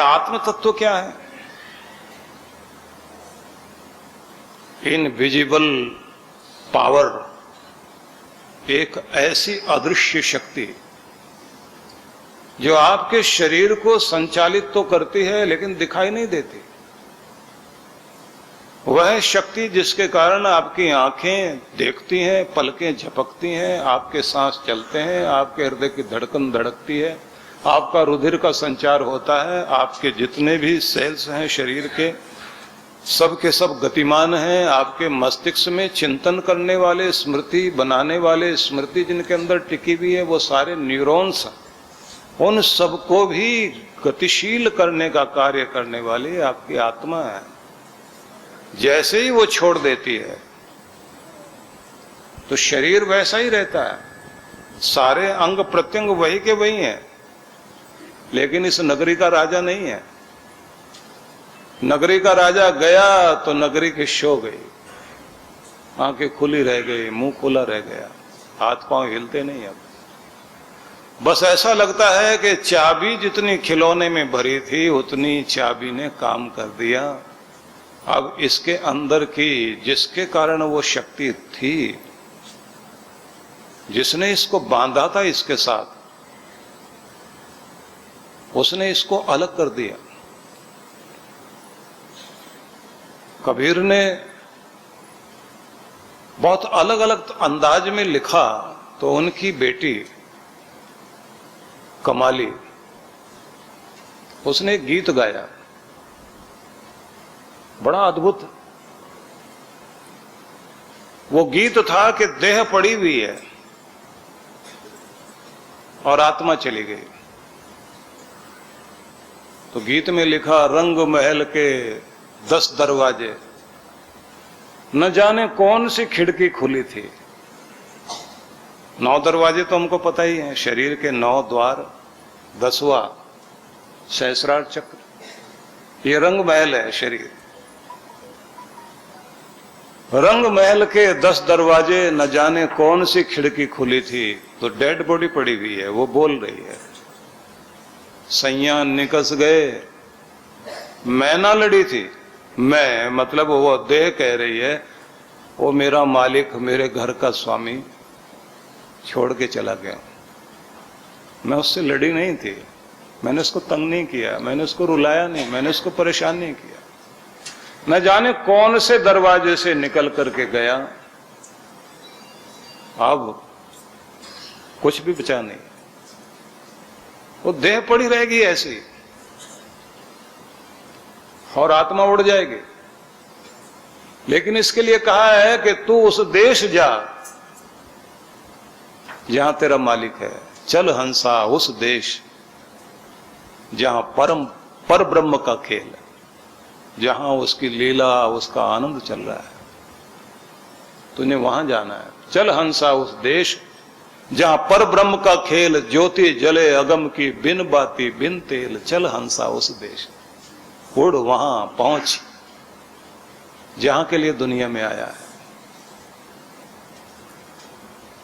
आत्म तत्व क्या है? इनविजिबल पावर, एक ऐसी अदृश्य शक्ति जो आपके शरीर को संचालित तो करती है लेकिन दिखाई नहीं देती। वह शक्ति जिसके कारण आपकी आंखें देखती हैं, पलकें झपकती हैं, आपके सांस चलते हैं, आपके हृदय की धड़कन धड़कती है, आपका रुधिर का संचार होता है, आपके जितने भी सेल्स हैं शरीर के सब के सब गतिमान हैं। आपके मस्तिष्क में चिंतन करने वाले, स्मृति बनाने वाले, स्मृति जिनके अंदर टिकी हुई है वो सारे न्यूरॉन्स हैं। उन सबको भी गतिशील करने का कार्य करने वाली आपकी आत्मा है। जैसे ही वो छोड़ देती है तो शरीर वैसा ही रहता है, सारे अंग प्रत्यंग वही के वही हैं, लेकिन इस नगरी का राजा नहीं है। नगरी का राजा गया तो नगरी की शो गई, आंखें खुली रह गई, मुंह खुला रह गया, हाथ पांव हिलते नहीं। अब बस ऐसा लगता है कि चाबी जितनी खिलौने में भरी थी उतनी चाबी ने काम कर दिया। अब इसके अंदर की जिसके कारण वो शक्ति थी, जिसने इसको बांधा था इसके साथ, उसने इसको अलग कर दिया। कबीर ने बहुत अलग अलग अंदाज में लिखा तो उनकी बेटी कमाली, उसने एक गीत गाया, बड़ा अद्भुत। वो गीत था कि देह पड़ी हुई है और आत्मा चली गई। तो गीत में लिखा, रंग महल के 10 दरवाजे, न जाने कौन सी खिड़की खुली थी। 9 दरवाजे तो हमको पता ही है, शरीर के 9 द्वार, 10वां सहस्रार चक्र, ये रंग महल है शरीर। रंग महल के 10 दरवाजे, न जाने कौन सी खिड़की खुली थी। तो डेड बॉडी पड़ी हुई है, वो बोल रही है, सैया निकस गए मैं ना लड़ी थी। मैं मतलब वो देह कह रही है, वो मेरा मालिक, मेरे घर का स्वामी छोड़ के चला गया, मैं उससे लड़ी नहीं थी, मैंने उसको तंग नहीं किया, मैंने उसको रुलाया नहीं, मैंने उसको परेशान नहीं किया। न जाने कौन से दरवाजे से निकल करके गया, अब कुछ भी बचा नहीं, वो देह पड़ी रहेगी ऐसी और आत्मा उड़ जाएगी। लेकिन इसके लिए कहा है कि तू उस देश जा जहां तेरा मालिक है, चल हंसा उस देश जहां पर ब्रह्म का खेल है, जहां उसकी लीला, उसका आनंद चल रहा है, तूने वहां जाना है। चल हंसा उस देश जहां पर ब्रह्म का खेल, ज्योति जले अगम की बिन बाती बिन तेल। चल हंसा उस देश, उड़ वहां पहुंच जहां के लिए दुनिया में आया है।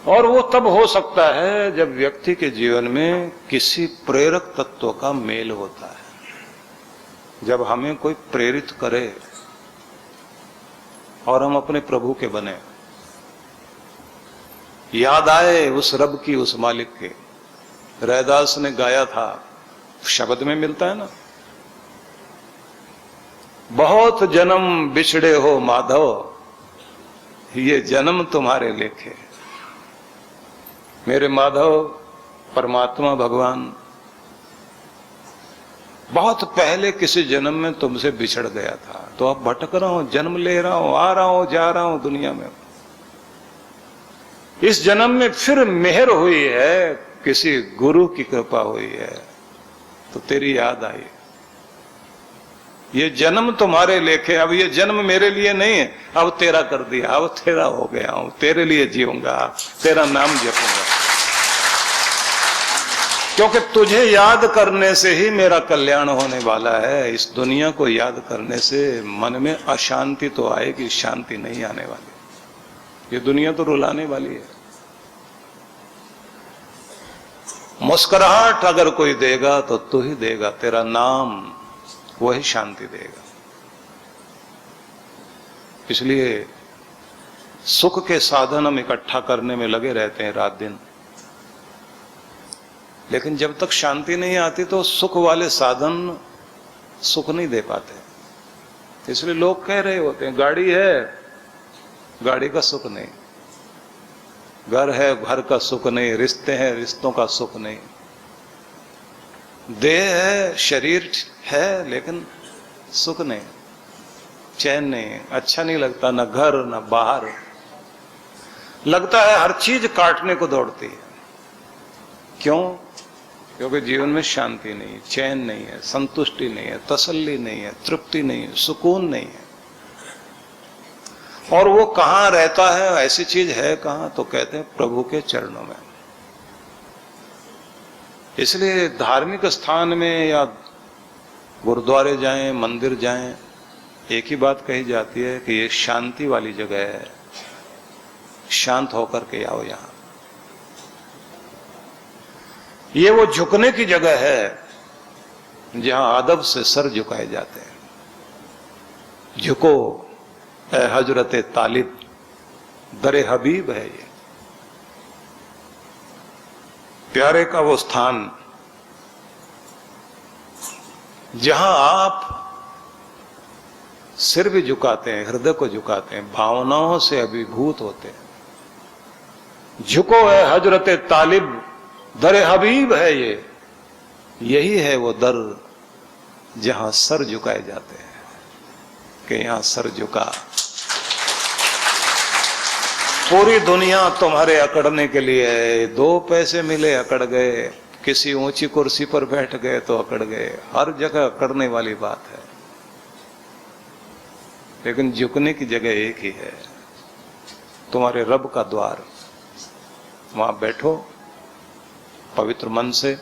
और वो तब हो सकता है जब व्यक्ति के जीवन में किसी प्रेरक तत्व का मेल होता है, जब हमें कोई प्रेरित करे और हम अपने प्रभु के बने, याद आए उस रब की, उस मालिक के। रैदास ने गाया था, शब्द में मिलता है ना, बहुत जन्म बिछड़े हो माधव, ये जन्म तुम्हारे लेखे। मेरे माधव परमात्मा भगवान बहुत पहले किसी जन्म में तुमसे बिछड़ गया था, तो अब भटक रहा हूं, जन्म ले रहा हूं, आ रहा हूं, जा रहा हूं दुनिया में। इस जन्म में फिर मेहर हुई है, किसी गुरु की कृपा हुई है, तो तेरी याद आई। ये जन्म तुम्हारे लेखे, अब ये जन्म मेरे लिए नहीं है, अब तेरा कर दिया, अब तेरा हो गया हूं, तेरे लिए जीऊंगा, तेरा नाम जपूंगा, क्योंकि तुझे याद करने से ही मेरा कल्याण होने वाला है। इस दुनिया को याद करने से मन में अशांति तो आएगी, शांति नहीं आने वाली। ये दुनिया तो रुलाने वाली है। मुस्कुराहट अगर कोई देगा तो तू ही देगा, तेरा नाम वही शांति देगा। इसलिए सुख के साधन हम इकट्ठा करने में लगे रहते हैं रात दिन, लेकिन जब तक शांति नहीं आती तो सुख वाले साधन सुख नहीं दे पाते। इसलिए लोग कह रहे होते हैं गाड़ी है, गाड़ी का सुख नहीं, घर है, घर का सुख नहीं, रिश्ते हैं, रिश्तों का सुख नहीं, देह है, शरीर है, लेकिन सुख नहीं, चैन नहीं, अच्छा नहीं लगता, ना घर ना बाहर, लगता है हर चीज काटने को दौड़ती है। क्यों? क्योंकि जीवन में शांति नहीं है, चैन नहीं है, संतुष्टि नहीं है, तसल्ली नहीं है, तृप्ति नहीं है, सुकून नहीं है। और वो कहां रहता है, ऐसी चीज है कहां? तो कहते हैं प्रभु के चरणों में। इसलिए धार्मिक स्थान में या गुरुद्वारे जाएं, मंदिर जाएं, एक ही बात कही जाती है कि ये शांति वाली जगह है, शांत होकर के आओ यहां। ये वो झुकने की जगह है जहां अदब से सर झुकाए जाते हैं। झुको ए हजरत तालिब, दरे हबीब है ये, प्यारे का वो स्थान जहां आप सिर भी झुकाते हैं, हृदय को झुकाते हैं, भावनाओं से अभिभूत होते हैं। झुको है हजरत तालिब, दरे हबीब है ये, यही है वो दर जहां सर झुकाए जाते हैं कि यहां सर झुका, पूरी दुनिया तुम्हारे अकड़ने के लिए है। 2 पैसे मिले अकड़ गए, किसी ऊंची कुर्सी पर बैठ गए तो अकड़ गए, हर जगह अकड़ने वाली बात है। लेकिन झुकने की जगह एक ही है, तुम्हारे रब का द्वार। वहां बैठो पवित्र मन से,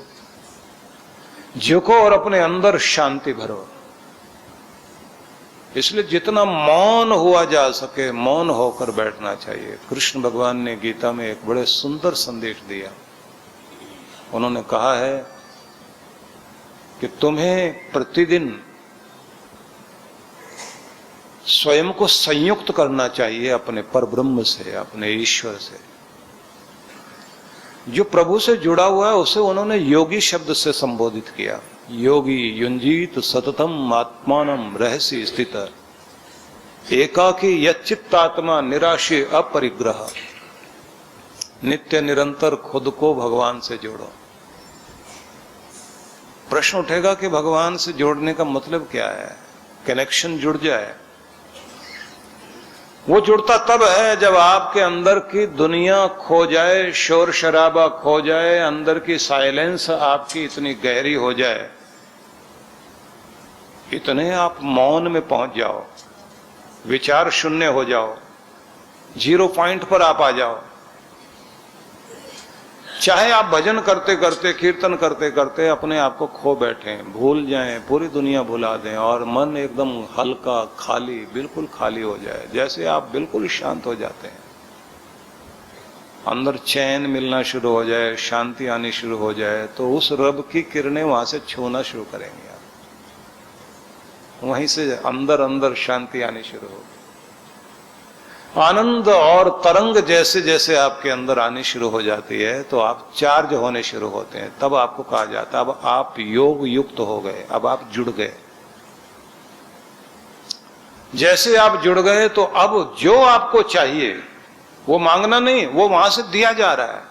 झुको और अपने अंदर शांति भरो। इसलिए जितना मौन हुआ जा सके मौन होकर बैठना चाहिए। कृष्ण भगवान ने गीता में एक बड़े सुंदर संदेश दिया। उन्होंने कहा है कि तुम्हें प्रतिदिन स्वयं को संयुक्त करना चाहिए अपने परब्रह्म से, अपने ईश्वर से। जो प्रभु से जुड़ा हुआ है उसे उन्होंने योगी शब्द से संबोधित किया। योगी युंजीत सततम आत्मानम रहस्य स्थित एकाकी यच्चित्तात्मा निराशे अपरिग्रह। नित्य निरंतर खुद को भगवान से जोड़ो। प्रश्न उठेगा कि भगवान से जोड़ने का मतलब क्या है? कनेक्शन जुड़ जाए। वो जुड़ता तब है जब आपके अंदर की दुनिया खो जाए, शोर शराबा खो जाए, अंदर की साइलेंस आपकी इतनी गहरी हो जाए, इतने आप मौन में पहुंच जाओ, विचार शून्य हो जाओ, 0 पॉइंट पर आप आ जाओ। चाहे आप भजन करते करते, कीर्तन करते करते अपने आप को खो बैठे, भूल जाएं, पूरी दुनिया भुला दें और मन एकदम हल्का, खाली, बिल्कुल खाली हो जाए, जैसे आप बिल्कुल शांत हो जाते हैं, अंदर चैन मिलना शुरू हो जाए, शांति आनी शुरू हो जाए, तो उस रब की किरणें वहां से छूना शुरू करेंगे आप। वहीं से अंदर अंदर शांति आनी शुरू होगी। आनंद और तरंग जैसे जैसे आपके अंदर आनी शुरू हो जाती है तो आप चार्ज होने शुरू होते हैं। तब आपको कहा जाता है अब आप योग युक्त हो गए, अब आप जुड़ गए। जैसे आप जुड़ गए तो अब जो आपको चाहिए वो मांगना नहीं, वो वहां से दिया जा रहा है।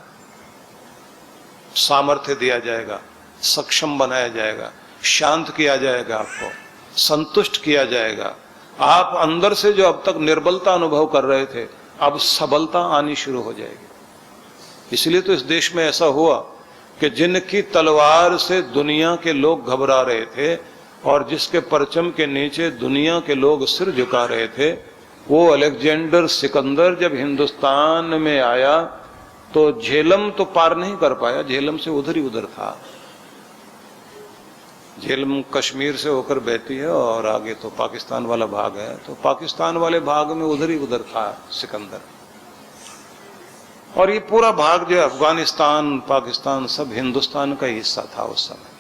सामर्थ्य दिया जाएगा, सक्षम बनाया जाएगा, शांत किया जाएगा, आपको संतुष्ट किया जाएगा। आप अंदर से जो अब तक निर्बलता अनुभव कर रहे थे अब सबलता आनी शुरू हो जाएगी। इसलिए तो इस देश में ऐसा हुआ कि जिनकी तलवार से दुनिया के लोग घबरा रहे थे और जिसके परचम के नीचे दुनिया के लोग सिर झुका रहे थे, वो अलेक्जेंडर सिकंदर जब हिंदुस्तान में आया तो झेलम तो पार नहीं कर पाया, झेलम से उधर ही उधर था। झेलम कश्मीर से होकर बहती है और आगे तो पाकिस्तान वाला भाग है, तो पाकिस्तान वाले भाग में उधर ही उधर था सिकंदर। और ये पूरा भाग जो अफगानिस्तान, पाकिस्तान सब हिंदुस्तान का हिस्सा था उस समय।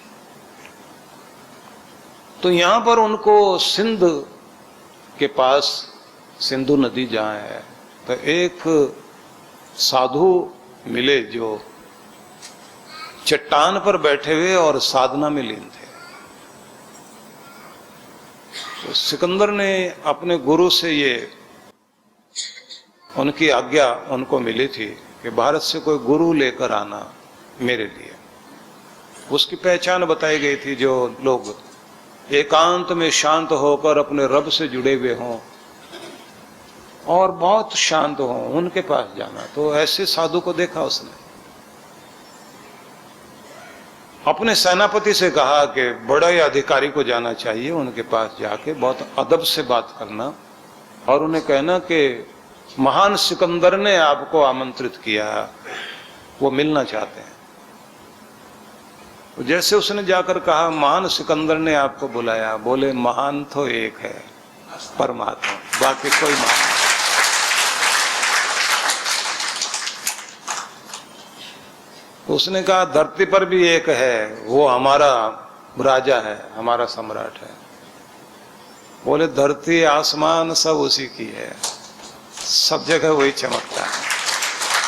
तो यहां पर उनको सिंध के पास, सिंधु नदी जहां है, तो एक साधु मिले जो चट्टान पर बैठे हुए और साधना में लीन थे। तो सिकंदर ने अपने गुरु से ये उनकी आज्ञा उनको मिली थी कि भारत से कोई गुरु लेकर आना मेरे लिए। उसकी पहचान बताई गई थी, जो लोग एकांत में शांत होकर अपने रब से जुड़े हुए हों और बहुत शांत हों, उनके पास जाना। तो ऐसे साधु को देखा उसने। अपने सेनापति से कहा कि बड़े अधिकारी को जाना चाहिए, उनके पास जाके बहुत अदब से बात करना और उन्हें कहना कि महान सिकंदर ने आपको आमंत्रित किया, वो मिलना चाहते हैं। जैसे उसने जाकर कहा महान सिकंदर ने आपको बुलाया, बोले महान तो एक है, परमात्मा, बाकी कोई महान नहीं। उसने कहा धरती पर भी एक है, वो हमारा राजा है, हमारा सम्राट है। बोले धरती आसमान सब उसी की है, सब जगह वही चमकता है।